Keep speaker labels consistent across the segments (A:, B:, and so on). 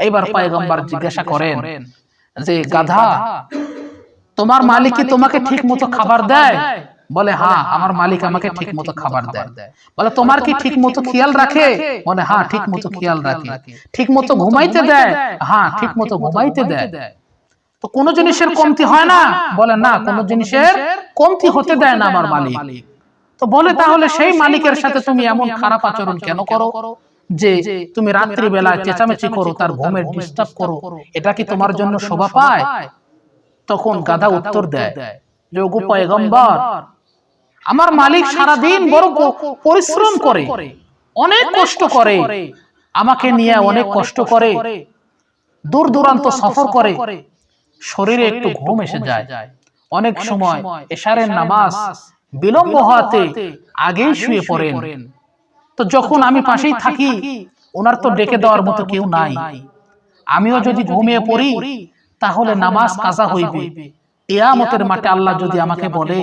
A: এইবার পয়গম্বর জিজ্ঞাসা করেন যে গাধা, তোমার মালিক কি তোমাকে ঠিক মতো খাবার দেয়? বলে হ্যাঁ, আমার মালিক আমাকে ঠিক মতো খাবার দেয়। বলে তোমার কি ঠিক মতো খেয়াল রাখে? বলে হ্যাঁ, ঠিক মতো খেয়াল রাখে। ঠিক মতো ঘুমাইতে দেয়? হ্যাঁ, ঠিক মতো ঘুমাইতে দেয়। তো কোন জিনিসের কমতি হয় না? বলে না, কোন জিনিসের কমতি হতে দেয় না আমার মালিক। তো বলে তাহলে সেই মালিকের সাথে তুমি এমন খারাপ আচরণ কেন করো যে তুমি রাত্রি বেলায় চেঁচামেচি করো, তার ঘুমের ডিস্টার্ব করো, এটা কি তোমার জন্য শোভা পায়? তখন গাধা উত্তর দেয় যে ওগো পয়গম্বর, আমার মালিক সারাদিন বড় পরিশ্রম করে, অনেক কষ্ট করে, আমাকে নিয়ে অনেক কষ্ট করে, দূর দূরান্ত সফর করে, শরীরে একটু ঘুম এসে যায়। অনেক সময় এশারের নামাজ বিলম্ব হওয়াতে আগেই শুয়ে পড়েন। তো যখন আমি পাশেই থাকি, ওনার তো ডেকে দেওয়ার মতো কেউ নাই। আমিও যদি ঘুমিয়ে পড়ি তাহলে নামাজ কাজা হইবে। কিয়ামতের মাঠে আল্লাহ যদি আমাকে বলে,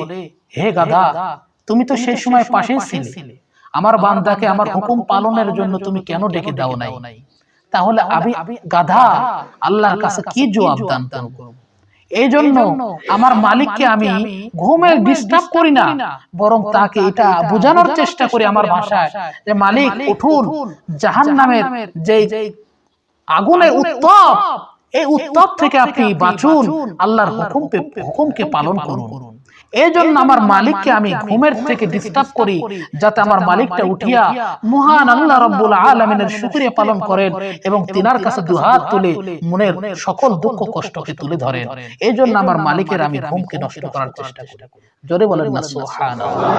A: হে গাধা, তুমি তো সেই সময় পাশেই ছিলে, আমার বান্দাকে আমার হুকুম পালনের জন্য তুমি কেন ডেকে দাও নাই? তাহলে আমি গাধা আল্লাহর কাছে কি জবাব দান করব? এই জন্য আমার মালিককে আমি ঘুমে ডিস্টার্ব করি না, বরং তাকে এটা বোঝানোর চেষ্টা করি আমার ভাষায় যে মালিক উঠুন, জাহান্নামের যে আগুনের উত্তাপ, এই উত্তাপ থেকে আপনি বাঁচুন, আল্লাহর হুকুমকে পালন করুন। এই জন্য আমার মালিককে আমি ঘুমের থেকে ডিস্টার্ব করি, যাতে আমার মালিকটা উঠিয়া মহান আল্লাহ রাব্বুল আলামিনের শুকরিয়া পালন করেন এবং তিনার কাছে দুহাত তুলে মনের সকল দুঃখ কষ্টকে তুলে ধরেন। এই জন্য আমার মালিকের আমি ঘুমকে নষ্ট করার চেষ্টা করি। জোরে বলেন না সুবহানাল্লাহ।